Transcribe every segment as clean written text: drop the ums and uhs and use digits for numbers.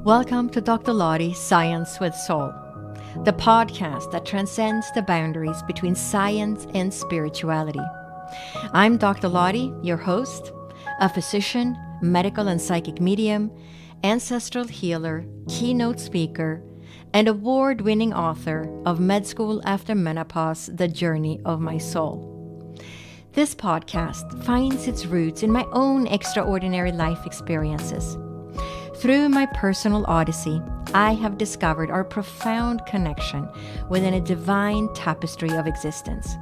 Welcome to Dr. Lottie's Science with Soul, the podcast that transcends the boundaries between science and spirituality. I'm Dr. Lottie, your host, a physician, medical and psychic medium, ancestral healer, keynote speaker, and award-winning author of Med School After Menopause, The Journey of My Soul. This podcast finds its roots in my own extraordinary life experiences. Through my personal odyssey, I have discovered our profound connection within a divine tapestry of existence.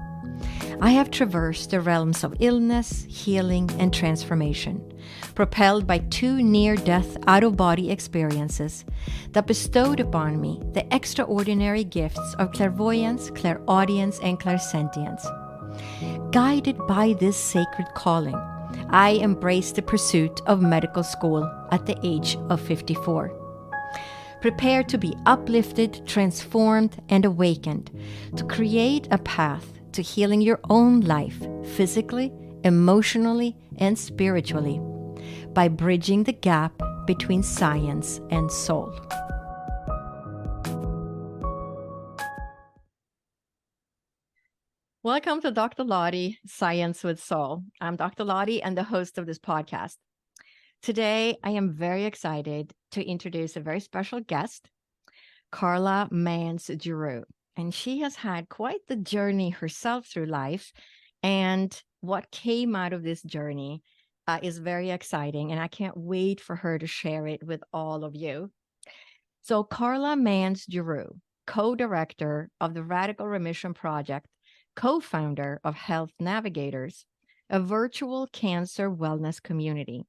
I have traversed the realms of illness, healing, and transformation, propelled by two near-death out-of-body experiences that bestowed upon me the extraordinary gifts of clairvoyance, clairaudience, and clairsentience. Guided by this sacred calling, I embraced the pursuit of medical school at the age of 54. Prepared to be uplifted, transformed, and awakened to create a path to healing your own life physically, emotionally, and spiritually by bridging the gap between science and soul. Welcome to Dr. Lottie, Science with Soul. I'm Dr. Lottie and the host of this podcast. Today, I am very excited to introduce a very special guest, Karla Mans Giroux. And she has had quite the journey herself through life. And what came out of this journey is very exciting. And I can't wait for her to share it with all of you. So Karla Mans Giroux, co-director of the Radical Remission Project, co-founder of Health Navigators, a virtual cancer wellness community,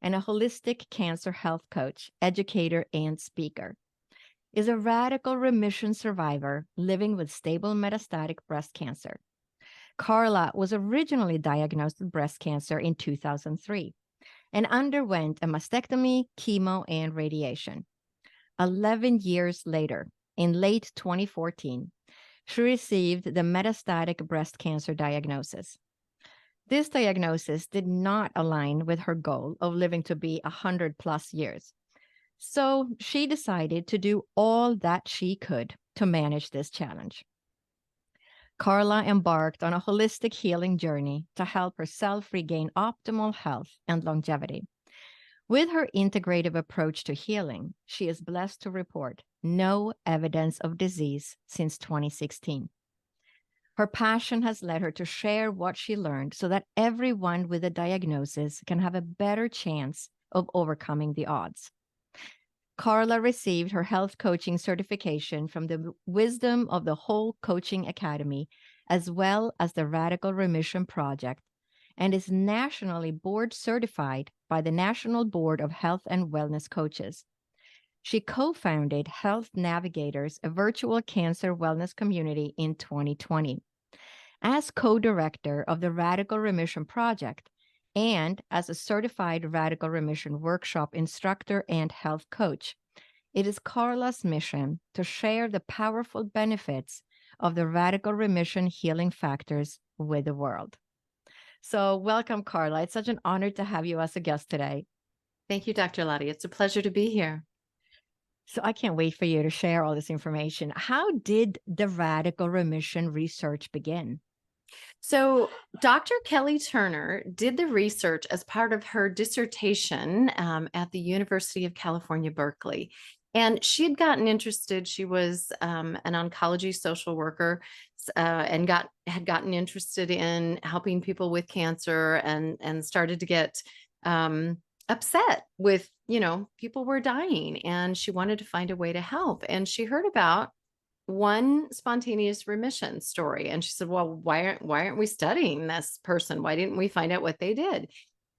and a holistic cancer health coach, educator, and speaker, is a radical remission survivor living with stable metastatic breast cancer. Karla was originally diagnosed with breast cancer in 2003 and underwent a mastectomy, chemo, and radiation. 11 years later, in late 2014, she received the metastatic breast cancer diagnosis. This diagnosis did not align with her goal of living to be 100 plus years. So she decided to do all that she could to manage this challenge. Karla embarked on a holistic healing journey to help herself regain optimal health and longevity. With her integrative approach to healing, she is blessed to report no evidence of disease since 2016. Her passion has led her to share what she learned so that everyone with a diagnosis can have a better chance of overcoming the odds. Karla received her health coaching certification from the Wisdom of the Whole Coaching Academy, as well as the Radical Remission Project, and is nationally board certified by the National Board of Health and Wellness Coaches. She co-founded Health Navigators, a virtual cancer wellness community, in 2020. As co-director of the Radical Remission Project and as a certified Radical Remission Workshop instructor and health coach, it is Karla's mission to share the powerful benefits of the Radical Remission healing factors with the world. So welcome, Karla. It's such an honor to have you as a guest today. Thank you, Dr. Lottie. It's a pleasure to be here. So I can't wait for you to share all this information. How did the radical remission research begin? So Dr. Kelly Turner did the research as part of her dissertation at the University of California, Berkeley. And she had gotten interested. She was an oncology social worker and had gotten interested in helping people with cancer and started to get upset with, people were dying, and she wanted to find a way to help. And she heard about one spontaneous remission story. And she said, well, why aren't we studying this person? Why didn't we find out what they did?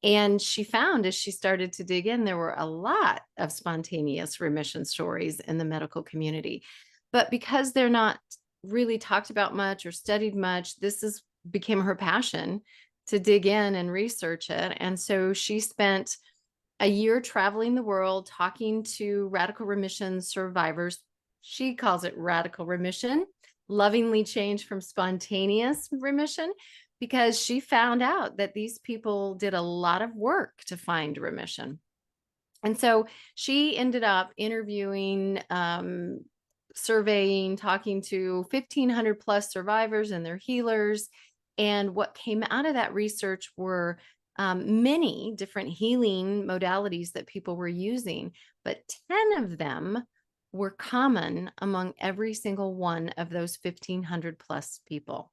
And she found, as she started to dig in, there were a lot of spontaneous remission stories in the medical community. But because they're not really talked about much or studied much, became her passion to dig in and research it. And so she spent a year traveling the world, talking to radical remission survivors. She calls it radical remission, lovingly changed from spontaneous remission, because she found out that these people did a lot of work to find remission. And so she ended up interviewing, surveying, talking to 1,500 plus survivors and their healers. And what came out of that research were many different healing modalities that people were using, but 10 of them were common among every single one of those 1,500 plus people.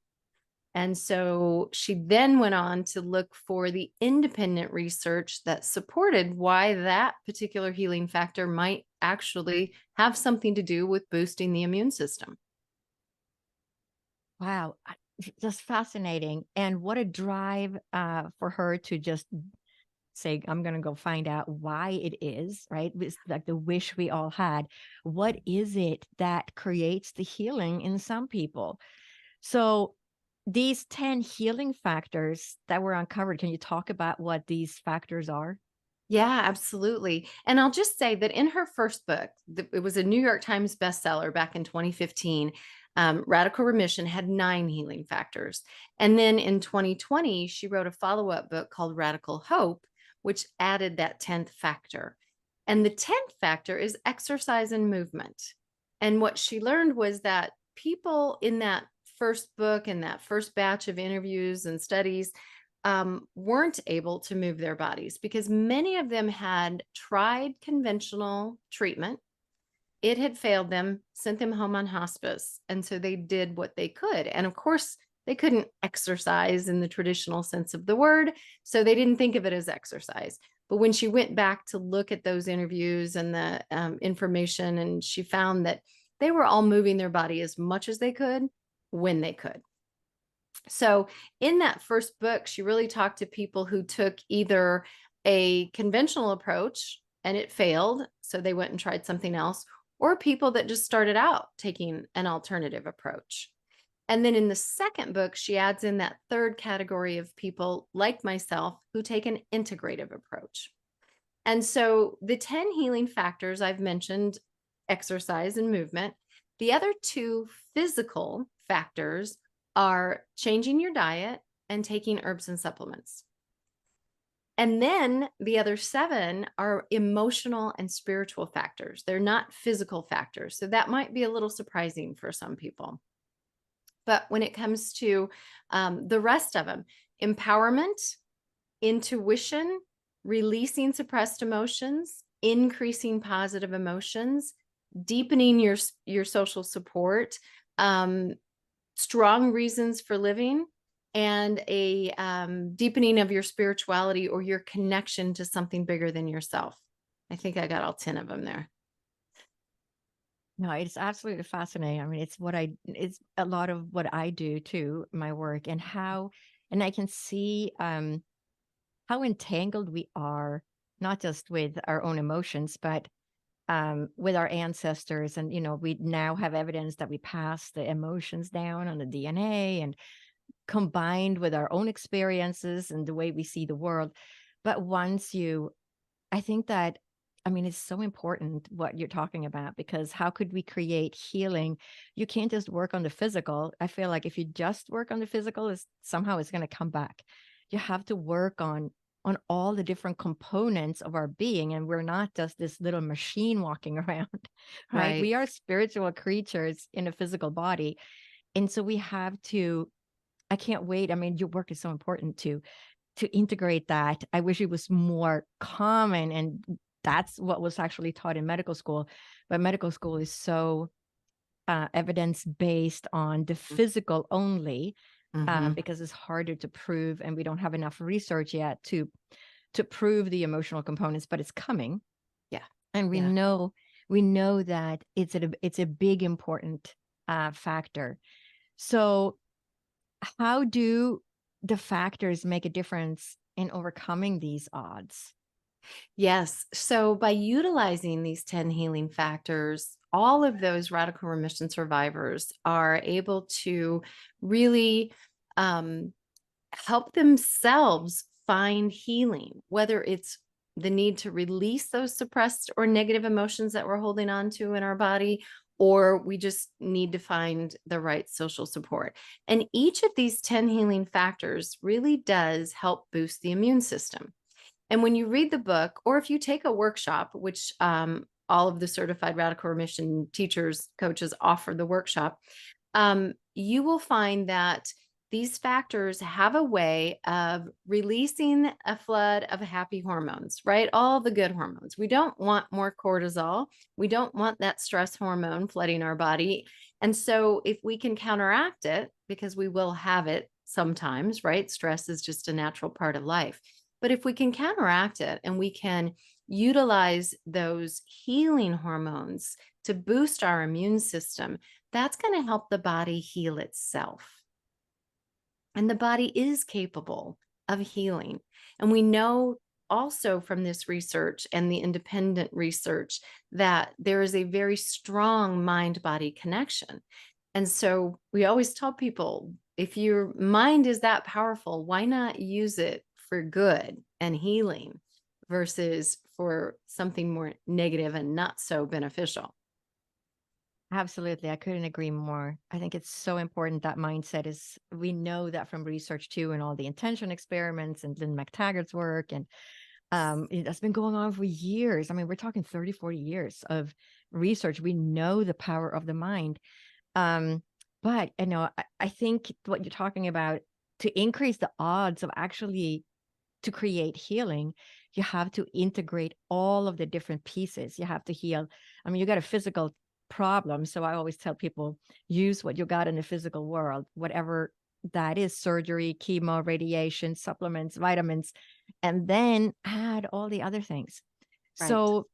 And so she then went on to look for the independent research that supported why that particular healing factor might actually have something to do with boosting the immune system. Wow, just fascinating. And what a drive for her to just say, I'm going to go find out why it is, right? It's like the wish we all had. What is it that creates the healing in some people? So these 10 healing factors that were uncovered, can you talk about what these factors are? Yeah, absolutely. And I'll just say that in her first book, it was a New York Times bestseller back in 2015. Radical Remission had 9 healing factors. And then in 2020, she wrote a follow up book called Radical Hope, which added that 10th factor. And the 10th factor is exercise and movement. And what she learned was that people in that first book and that first batch of interviews and studies weren't able to move their bodies because many of them had tried conventional treatment. It had failed them, sent them home on hospice. And so they did what they could. And of course, they couldn't exercise in the traditional sense of the word. So they didn't think of it as exercise. But when she went back to look at those interviews and the information, and she found that they were all moving their body as much as they could when they could. So in that first book, she really talked to people who took either a conventional approach and it failed, so they went and tried something else, or people that just started out taking an alternative approach. And then in the second book, she adds in that third category of people like myself who take an integrative approach. And so the 10 healing factors I've mentioned, exercise and movement. The other 2 physical factors are changing your diet and taking herbs and supplements. And then the other 7 are emotional and spiritual factors. They're not physical factors. So that might be a little surprising for some people. But when it comes to the rest of them, empowerment, intuition, releasing suppressed emotions, increasing positive emotions, deepening your social support, strong reasons for living, and a deepening of your spirituality or your connection to something bigger than yourself. I think I got all 10 of them there. No, it's absolutely fascinating. I mean, it's a lot of what I do too, my work, and and I can see how entangled we are, not just with our own emotions, but with our ancestors. And, we now have evidence that we pass the emotions down on the DNA and combined with our own experiences and the way we see the world. But I think that, I mean, it's so important what you're talking about, because how could we create healing? You can't just work on the physical. I feel like if you just work on the physical, somehow it's going to come back. You have to work on all the different components of our being. And we're not just this little machine walking around, right? Right. We are spiritual creatures in a physical body. And so we have to, I can't wait. I mean, your work is so important to integrate that. I wish it was more common, and that's what was actually taught in medical school. But medical school is so evidence-based on the physical only, because it's harder to prove, and we don't have enough research yet to prove the emotional components, but it's coming. Yeah. And we Yeah. know that it's a big important factor. So how do the factors make a difference in overcoming these odds? Yes. So by utilizing these 10 healing factors, all of those radical remission survivors are able to really help themselves find healing, whether it's the need to release those suppressed or negative emotions that we're holding on to in our body, or we just need to find the right social support. And each of these 10 healing factors really does help boost the immune system. And when you read the book, or if you take a workshop, which all of the certified radical remission teachers, coaches offer the workshop, you will find that these factors have a way of releasing a flood of happy hormones, right? All the good hormones. We don't want more cortisol. We don't want that stress hormone flooding our body. And so if we can counteract it, because we will have it sometimes, right? Stress is just a natural part of life. But if we can counteract it and we can utilize those healing hormones to boost our immune system, that's going to help the body heal itself. And the body is capable of healing. And we know also from this research and the independent research that there is a very strong mind-body connection. And so we always tell people, if your mind is that powerful, why not use it for good and healing versus for something more negative and not so beneficial? Absolutely. I couldn't agree more. I think it's so important. That mindset is, we know that from research too, and all the intention experiments and Lynn McTaggart's work. And that's been going on for years. I mean, we're talking 30, 40 years of research. We know the power of the mind. But I think what you're talking about, to increase the odds of actually to create healing, you have to integrate all of the different pieces. You have to heal. I mean, you got a physical problem. So I always tell people, use what you got in the physical world, whatever that is: surgery, chemo, radiation, supplements, vitamins, and then add all the other things. Right. So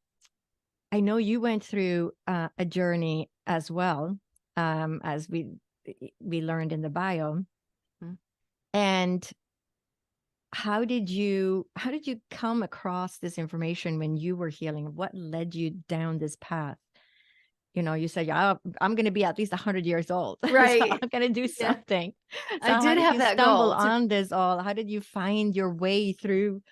I know you went through a journey as well, as we learned in the bio. Mhm. And how did you come across this information when you were healing? What led you down this path? You said, yeah, I'm going to be at least 100 years old. So Right. I'm going to do Yeah. something. So I how did did have you that stumble goal to on this all? How did you find your way through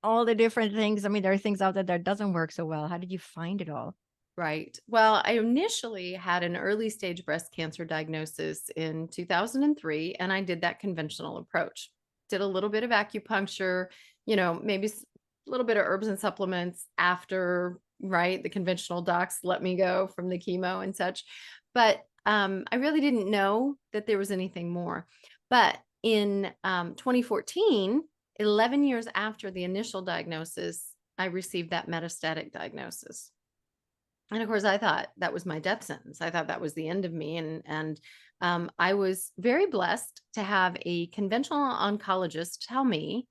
all the different things? I mean, there are things out there that doesn't work so well. How did you find it all? Right. Well, I initially had an early stage breast cancer diagnosis in 2003, and I did that conventional approach. Did a little bit of acupuncture, maybe a little bit of herbs and supplements after, right? The conventional docs let me go from the chemo and such. But I really didn't know that there was anything more. But in 2014, 11 years after the initial diagnosis, I received that metastatic diagnosis. And of course, I thought that was my death sentence. I thought that was the end of me. And I was very blessed to have a conventional oncologist tell me,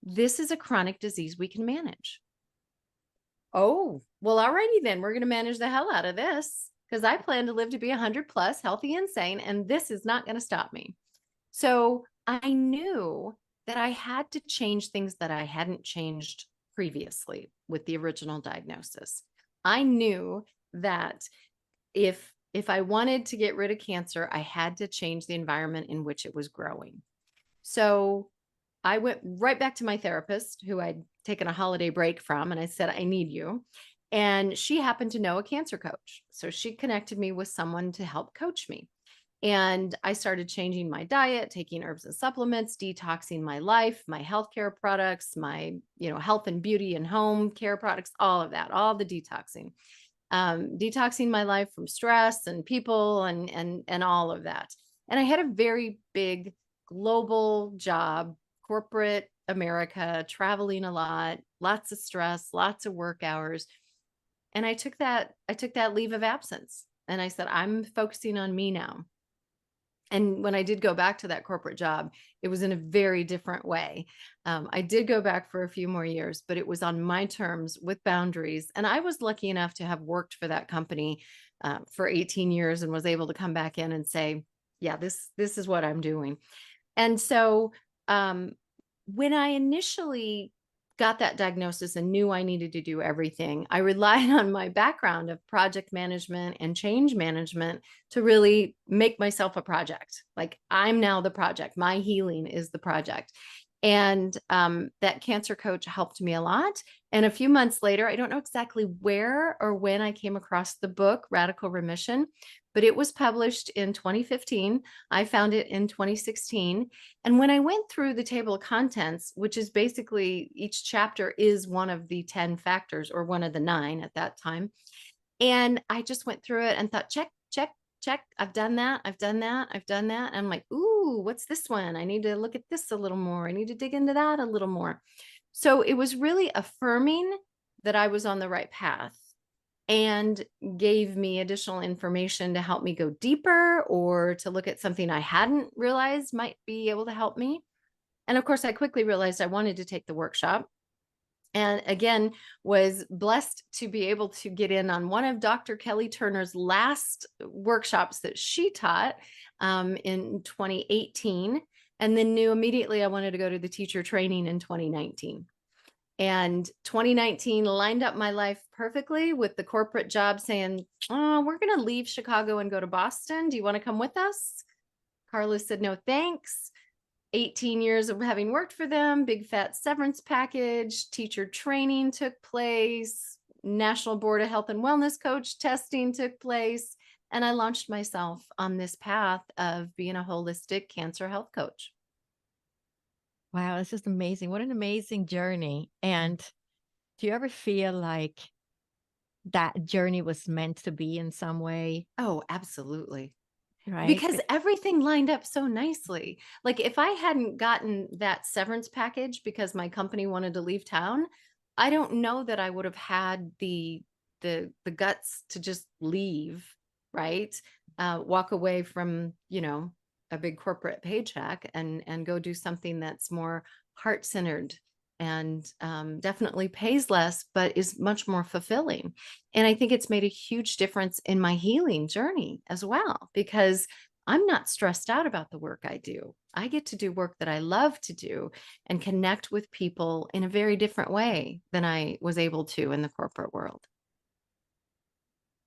this is a chronic disease we can manage. Oh, well, alrighty then. We're going to manage the hell out of this, because I plan to live to be 100 plus, healthy and sane, and this is not going to stop me. So I knew that I had to change things that I hadn't changed previously with the original diagnosis. I knew that if I wanted to get rid of cancer, I had to change the environment in which it was growing. So I went right back to my therapist, who I'd taken a holiday break from, and I said, I need you. And she happened to know a cancer coach. So she connected me with someone to help coach me. And I started changing my diet, taking herbs and supplements, detoxing my life, my healthcare products, my, health and beauty and home care products, all of that, all the detoxing, detoxing my life from stress and people and all of that. And I had a very big global job, corporate America, traveling a lot, lots of stress, lots of work hours. And I took that leave of absence, and I said, I'm focusing on me now. And when I did go back to that corporate job, it was in a very different way. I did go back for a few more years, but it was on my terms with boundaries. And I was lucky enough to have worked for that company for 18 years and was able to come back in and say, yeah, this is what I'm doing. And so when I initially got that diagnosis and knew I needed to do everything, I relied on my background of project management and change management to really make myself a project. Like, I'm now the project. My healing is the project. And that cancer coach helped me a lot. And a few months later, I don't know exactly where or when I came across the book, Radical Remission, but it was published in 2015. I found it in 2016. And when I went through the table of contents, which is basically each chapter is one of the 10 factors or one of the 9 at that time. And I just went through it and thought, check, check, check. I've done that. I've done that. I've done that. And I'm like, ooh, what's this one? I need to look at this a little more. I need to dig into that a little more. So it was really affirming that I was on the right path and gave me additional information to help me go deeper or to look at something I hadn't realized might be able to help me. And of course, I quickly realized I wanted to take the workshop. And again, was blessed to be able to get in on one of Dr. Kelly Turner's last workshops that she taught in 2018, and then knew immediately I wanted to go to the teacher training in 2019. And 2019 lined up my life perfectly with the corporate job saying, oh, we're going to leave Chicago and go to Boston. Do you want to come with us? Karla said, no, thanks. 18 years of having worked for them, big fat severance package, teacher training took place, National Board of Health and Wellness coach testing took place. And I launched myself on this path of being a holistic cancer health coach. Wow, it's just amazing. What an amazing journey. And do you ever feel like that journey was meant to be in some way? Oh, absolutely. Right? Because everything lined up so nicely. Like if I hadn't gotten that severance package because my company wanted to leave town, I don't know that I would have had the guts to just leave, right? Walk away from, a big corporate paycheck and go do something that's more heart-centered and definitely pays less, but is much more fulfilling. And I think it's made a huge difference in my healing journey as well, because I'm not stressed out about the work I do. I get to do work that I love to do and connect with people in a very different way than I was able to in the corporate world.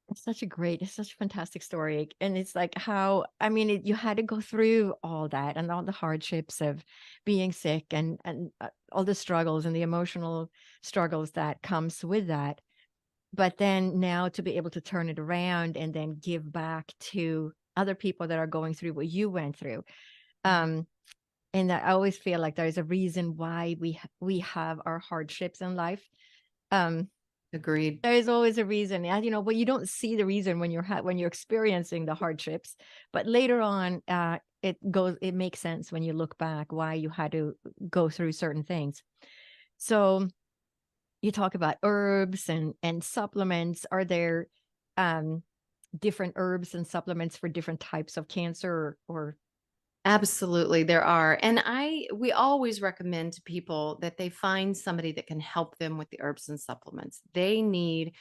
It's such a fantastic story. And it's like how, I mean, you had to go through all that and all the hardships of being sick and all the struggles and the emotional struggles that comes with that. But then now to be able to turn it around and then give back to other people that are going through what you went through. Um, and I always feel like there's a reason why we have our hardships in life. Um, Agreed. there is always a reason, and but you don't see the reason when when you're experiencing the hardships, but later on, it makes sense when you look back why you had to go through certain things. So you talk about herbs and supplements. Are there um, different herbs and supplements for different types of cancer or Absolutely, there are. And we always recommend to people that they find somebody that can help them with the herbs and supplements. They need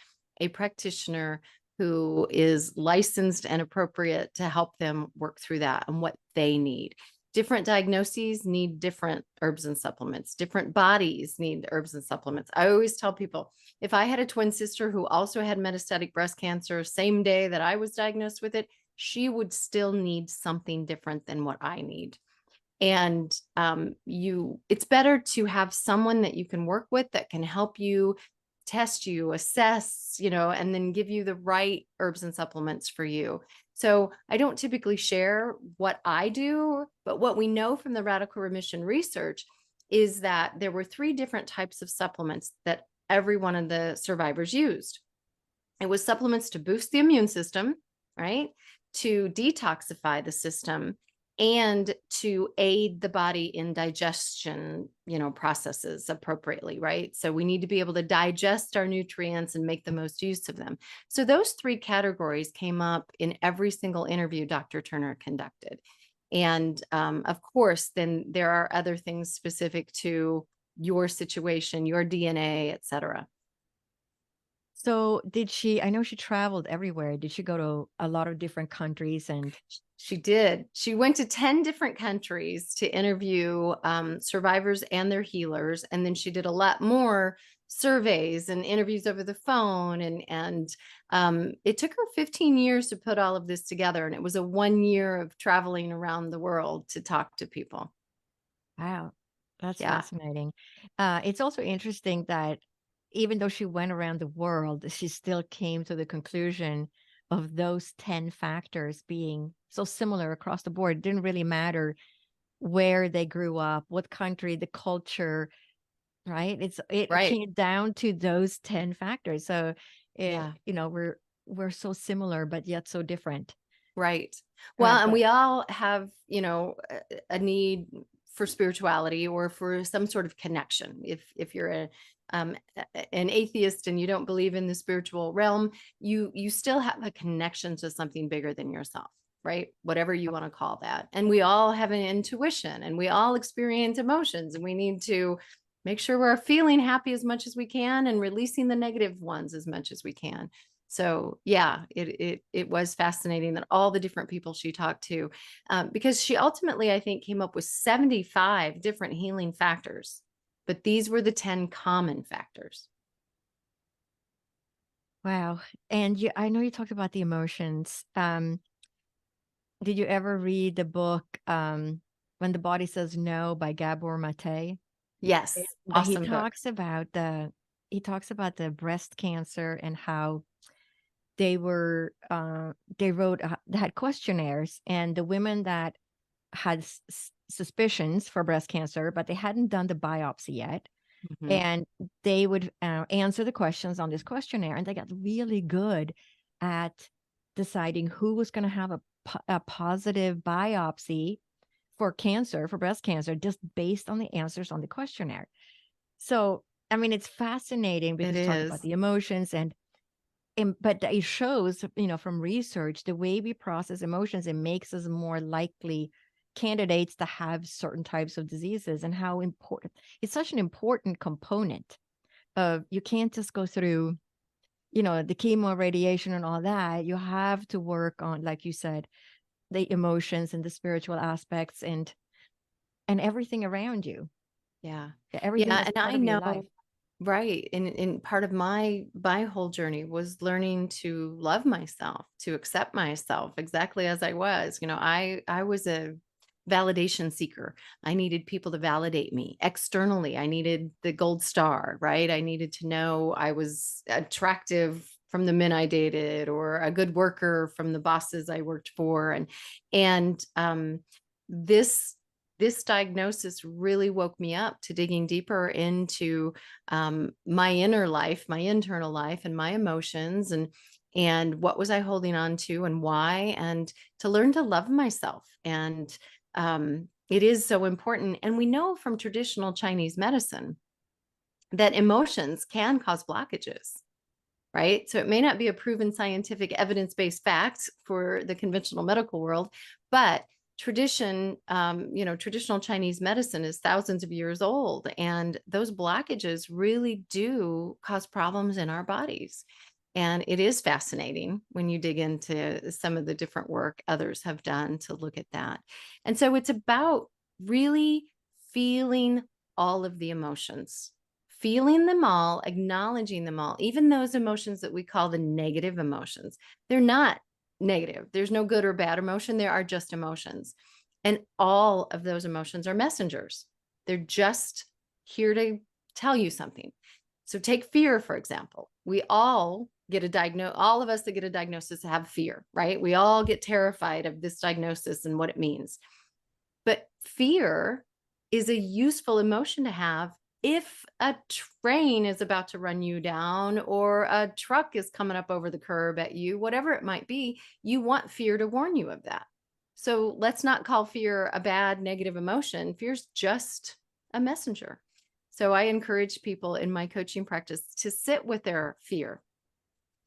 a practitioner who is licensed and appropriate to help them work through that and what they need. Different diagnoses need different herbs and supplements. Different bodies need herbs and supplements. I always tell people, if I had a twin sister who also had metastatic breast cancer, same day that I was diagnosed with it, she would still need something different than what I need. And it's better to have someone that you can work with that can help you test you, assess, and then give you the right herbs and supplements for you. So I don't typically share what I do, but what we know from the Radical Remission research is that there were 3 different types of supplements that every one of the survivors used. It was supplements to boost the immune system, right? To detoxify the system and to aid the body in digestion, processes appropriately, right? So we need to be able to digest our nutrients and make the most use of them. So those 3 categories came up in every single interview Dr. Turner conducted. And of course, then there are other things specific to your situation, your DNA, et cetera. so did she, I know she traveled everywhere. Did she go to a lot of different countries and She did. She went to 10 different countries to interview survivors and their healers. And then she did a lot more surveys and interviews over the phone. And it took her 15 years to put all of this together. And it was a 1 year of traveling around the world to talk to people. wow, that's Yeah. fascinating. It's also interesting that even though she went around the world, she still came to the conclusion of those 10 factors being so similar across the board. It didn't really matter where they grew up, what country, the culture, right? It Right. came down to those 10 factors. So Yeah. we're so similar, but yet so different. Right. Well, and But we all have, a need for spirituality or for some sort of connection. If you're an atheist and you don't believe in the spiritual realm, you still have a connection to something bigger than yourself, right? Whatever you want to call that. And we all have an intuition and we all experience emotions, and we need to make sure we're feeling happy as much as we can and releasing the negative ones as much as we can. So yeah, it was fascinating that all the different people she talked to, because she ultimately, I think, came up with 75 different healing factors, but these were the 10 common factors. wow. And I know you talked about the emotions. Did you ever read the book When the Body Says No by Gabor Mate? Yes, He awesome book. talks about the breast cancer and how they were they wrote they had questionnaires, and the women that had suspicions for breast cancer but they hadn't done the biopsy yet, Mhm. and they would answer the questions on this questionnaire, and they got really good at deciding who was going to have a positive biopsy for cancer, for breast cancer, just based on the answers on the questionnaire. So I mean, it's fascinating It because you talk about is. the emotions, but it shows, from research, the way we process emotions, it makes us more likely candidates to have certain types of diseases, and how important it's such an important component of, you can't just go through, the chemo, radiation and all that. You have to work on, like you said, the emotions and the spiritual aspects and everything around you, Yeah. everything Yeah. that's And part I of your life. know, right. And part of my whole journey was learning to love myself, to accept myself exactly as I was. I was a validation seeker. I needed people to validate me externally. I needed the gold star, right? I needed to know I was attractive from the men I dated, or a good worker from the bosses I worked for. And this this diagnosis really woke me up to digging deeper into my inner life, my internal life, and my emotions, and what was I holding on to and why, and to learn to love myself. And it is so important. And we know from traditional Chinese medicine that emotions can cause blockages, right? So it may not be a proven scientific evidence-based fact for the conventional medical world, but traditional Chinese medicine is thousands of years old, and those blockages really do cause problems in our bodies. And it is fascinating when you dig into some of the different work others have done to look at that. And so it's about really feeling all of the emotions, feeling them all, acknowledging them all, even those emotions that we call the negative emotions. They're not negative. There's no good or bad emotion. There are just emotions. And all of those emotions are messengers. They're just here to tell you something. So take fear, for example. We all get a diagnosis, all of us that get a diagnosis have fear, right? We all get terrified of this diagnosis and what it means. But fear is a useful emotion to have if a train is about to run you down, or a truck is coming up over the curb at you, whatever it might be. You want fear to warn you of that. So let's not call fear a bad negative emotion. Fear's just a messenger. So I encourage people in my coaching practice to sit with their fear,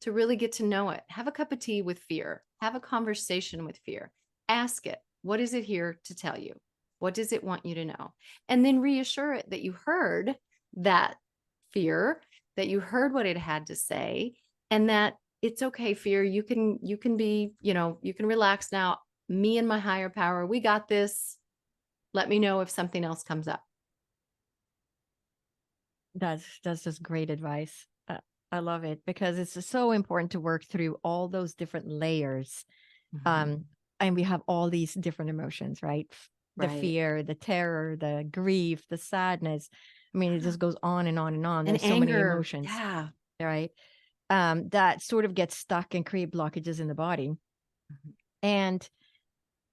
to really get to know it. Have a cup of tea with fear. Have a conversation with fear. Ask it, what is it here to tell you? What does it want you to know? And then reassure it that you heard that fear, that you heard what it had to say, and that it's okay, fear. You can be, you can relax now. Me and my higher power, we got this. Let me know if something else comes up. That's just great advice. I love it because it's just so important to work through all those different layers. Mhm. Um, and we have all these different emotions, right? The Right. fear, the terror, the grief, the sadness. I mean, it just goes on and on and on. And There's so many anger. emotions, Yeah. right? that sort of get stuck and create blockages in the body. And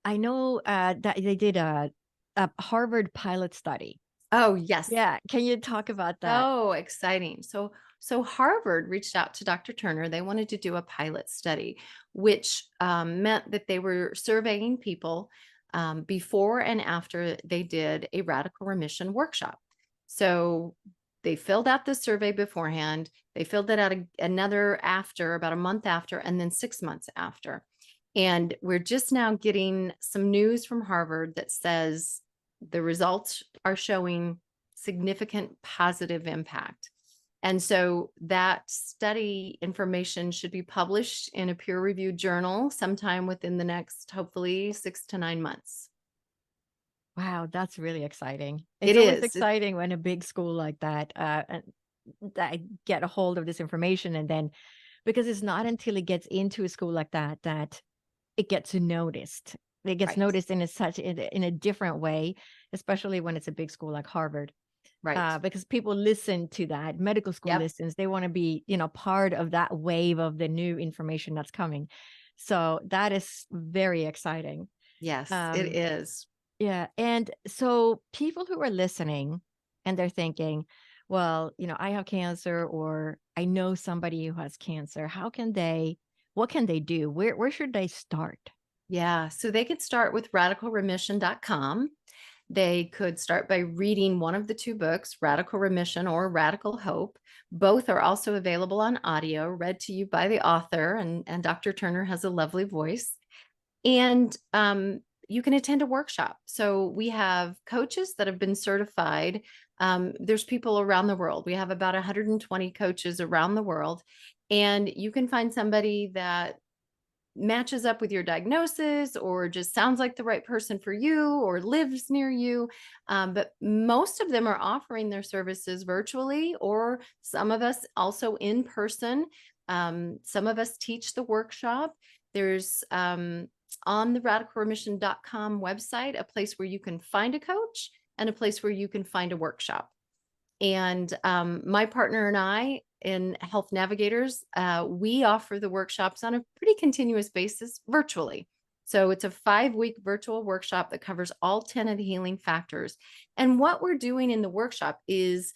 I know that they did a Harvard pilot study. Oh, yes. Yeah. Can you talk about that? So exciting. So Harvard reached out to Dr. Turner. They wanted to do a pilot study, which meant that they were surveying people before and after they did a radical remission workshop. So they filled out the survey beforehand. They filled it out another after, about a month after, and then 6 months after. And we're just now getting some news from Harvard that says the results are showing significant positive impact. And so that study information should be published in a peer-reviewed journal sometime within the next, hopefully, 6 to 9 months. Wow, that's really exciting. It It's always is. exciting when a big school like that that get a hold of this information, and then because it's not until it gets into a school like that that it gets noticed. It gets Right. noticed in a different way, especially when it's a big school like Harvard. Right. Because people listen to that. Medical school Yep. listens. They want to be, part of that wave of the new information that's coming. So that is very exciting. Yes, it Um, is. yeah. And so people who are listening and they're thinking, well, I have cancer, or I know somebody who has cancer. What can they do? Where should they start? Yeah. So they could start with radicalremission.com. They could start by reading one of the two books, Radical Remission or Radical Hope. Both are also available on audio, read to you by the author, and Dr. Turner has a lovely voice. And you can attend a workshop. So we have coaches that have been certified. There's people around the world. We have about 120 coaches around the world. And you can find somebody that matches up with your diagnosis or just sounds like the right person for you or lives near you. But most of them are offering their services virtually, or some of us also in person. Some of us teach the workshop. There's on the radicalremission.com website, a place where you can find a coach and a place where you can find a workshop. And my partner and I in Health Navigators, we offer the workshops on a pretty continuous basis virtually. So it's a 5-week virtual workshop that covers all 10 of the healing factors. And what we're doing in the workshop is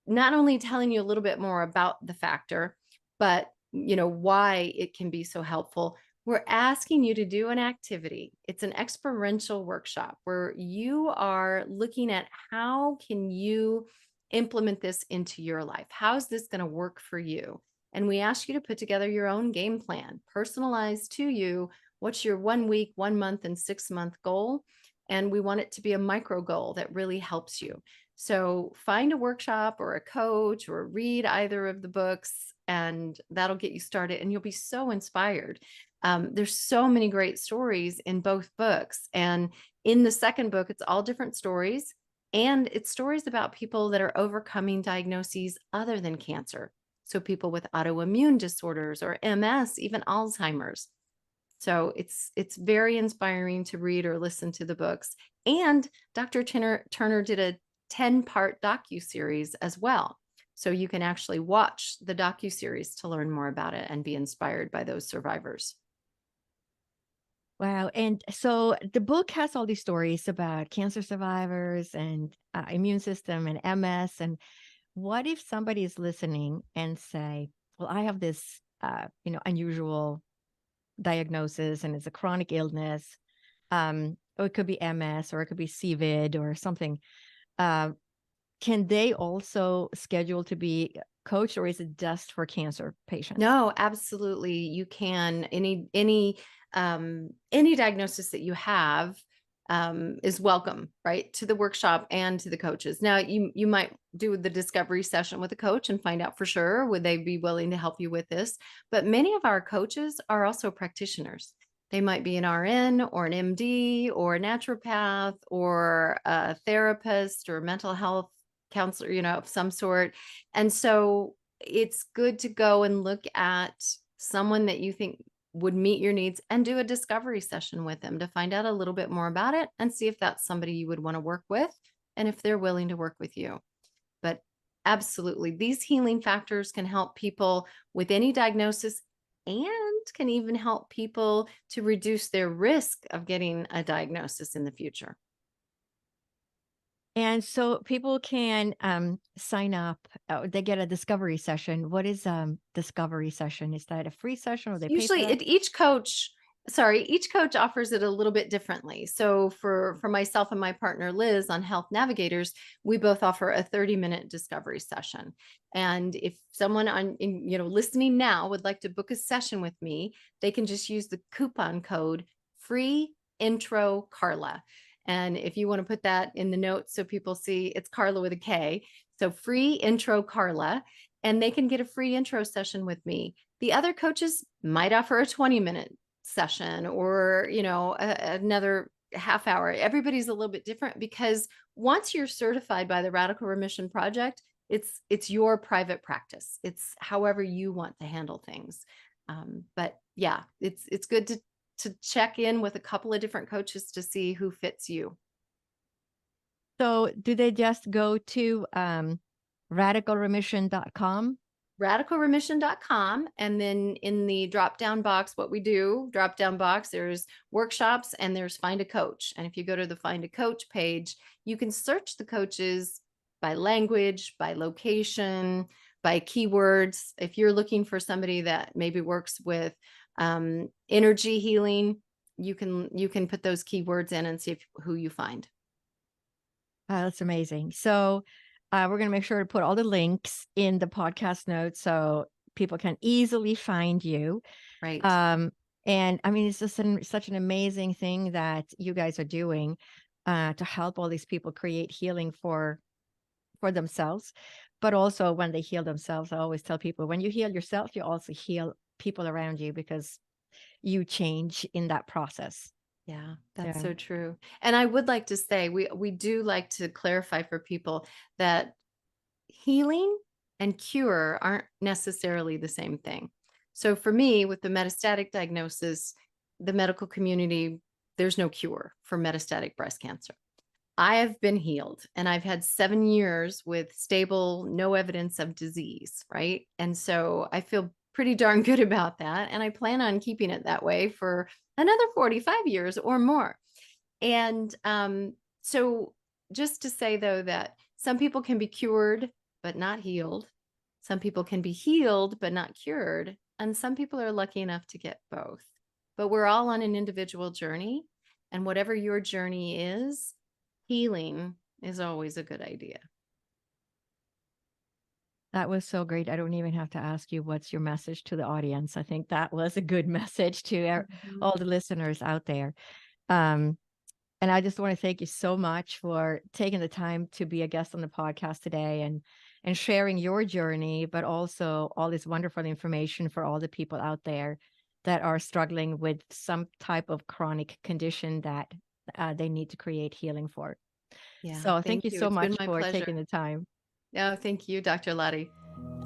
not only telling you a little bit more about the factor, but why it can be so helpful. We're asking you to do an activity. It's an experiential workshop where you are looking at how can you implement this into your life? How is this going to work for you? And we ask you to put together your own game plan, personalized to you. What's your 1 week, 1 month, and 6-month goal? And we want it to be a micro goal that really helps you. So find a workshop or a coach or read either of the books, and that'll get you started. And you'll be so inspired. There's so many great stories in both books. And in the second book, it's all different stories. And it's stories about people that are overcoming diagnoses other than cancer. So people with autoimmune disorders or MS, even Alzheimer's. So it's very inspiring to read or listen to the books. And Dr. Turner did a 10-part docuseries as well. So you can actually watch the docuseries to learn more about it and be inspired by those survivors. Wow. And so the book has all these stories about cancer survivors and immune system and MS. And what if somebody is listening and say, well, I have this, unusual diagnosis and it's a chronic illness. Or it could be MS, or it could be CVID or something. Can they also schedule to be coached, or is it just for cancer patients? No, absolutely. You can. Any diagnosis that you have is welcome, right, to the workshop and to the coaches. Now, you might do the discovery session with a coach and find out for sure, would they be willing to help you with this? But many of our coaches are also practitioners. They might be an RN or an MD or a naturopath or a therapist or mental health counselor, of some sort. And so it's good to go and look at someone that you think would meet your needs and do a discovery session with them to find out a little bit more about it and see if that's somebody you would want to work with and if they're willing to work with you. But absolutely. These healing factors can help people with any diagnosis and can even help people to reduce their risk of getting a diagnosis in the future. And so people can sign up. They get a discovery session. What is discovery session? Is that a free session or they pay for Usually that? each coach offers it a little bit differently. So for myself and my partner Liz on Health Navigators, we both offer a 30-minute discovery session. And if someone listening now would like to book a session with me, they can just use the coupon code free intro Karla. And if you want to put that in the notes so people see, it's Karla with a K. So free intro Karla, and they can get a free intro session with me. The other coaches might offer a 20-minute session or, another half hour. Everybody's a little bit different because once you're certified by the Radical Remission Project, it's your private practice. It's however you want to handle things. But yeah, it's good to check in with a couple of different coaches to see who fits you. So do they just go to radicalremission.com? radicalremission.com. And then in the drop-down box, there's workshops and there's Find a Coach. And if you go to the Find a Coach page, you can search the coaches by language, by location, by keywords. If you're looking for somebody that maybe works with energy healing, you can put those keywords in and see who you find. That's amazing. So we're going to make sure to put all the links in the podcast notes so people can easily find you. Right. And I mean, it's just such an amazing thing that you guys are doing to help all these people create healing for themselves. But also when they heal themselves, I always tell people, when you heal yourself, you also heal people around you because you change in that process. Yeah, that's so true. And I would like to say, we do like to clarify for people that healing and cure aren't necessarily the same thing. So for me, with the metastatic diagnosis, the medical community, there's no cure for metastatic breast cancer. I have been healed and I've had 7 years with stable, no evidence of disease, right? And so I feel pretty darn good about that. And I plan on keeping it that way for another 45 years or more. And so just to say, though, that some people can be cured but not healed. Some people can be healed but not cured. And some people are lucky enough to get both. But we're all on an individual journey. And whatever your journey is, healing is always a good idea. That was so great. I don't even have to ask you what's your message to the audience. I think that was a good message to all the listeners out there. And I just want to thank you so much for taking the time to be a guest on the podcast today and sharing your journey, but also all this wonderful information for all the people out there that are struggling with some type of chronic condition that they need to create healing for. Yeah. So thank you so much for pleasure. taking the time. Oh, thank you, Dr. Lottie.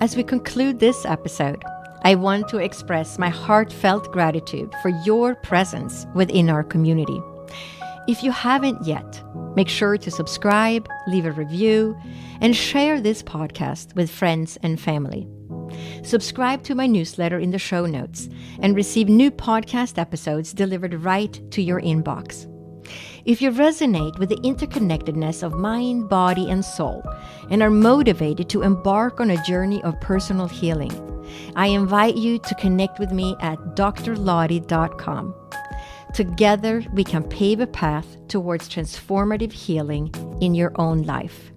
As we conclude this episode, I want to express my heartfelt gratitude for your presence within our community. If you haven't yet, make sure to subscribe, leave a review, and share this podcast with friends and family. Subscribe to my newsletter in the show notes and receive new podcast episodes delivered right to your inbox. If you resonate with the interconnectedness of mind, body, and soul, and are motivated to embark on a journey of personal healing, I invite you to connect with me at drlottie.com. Together, we can pave a path towards transformative healing in your own life.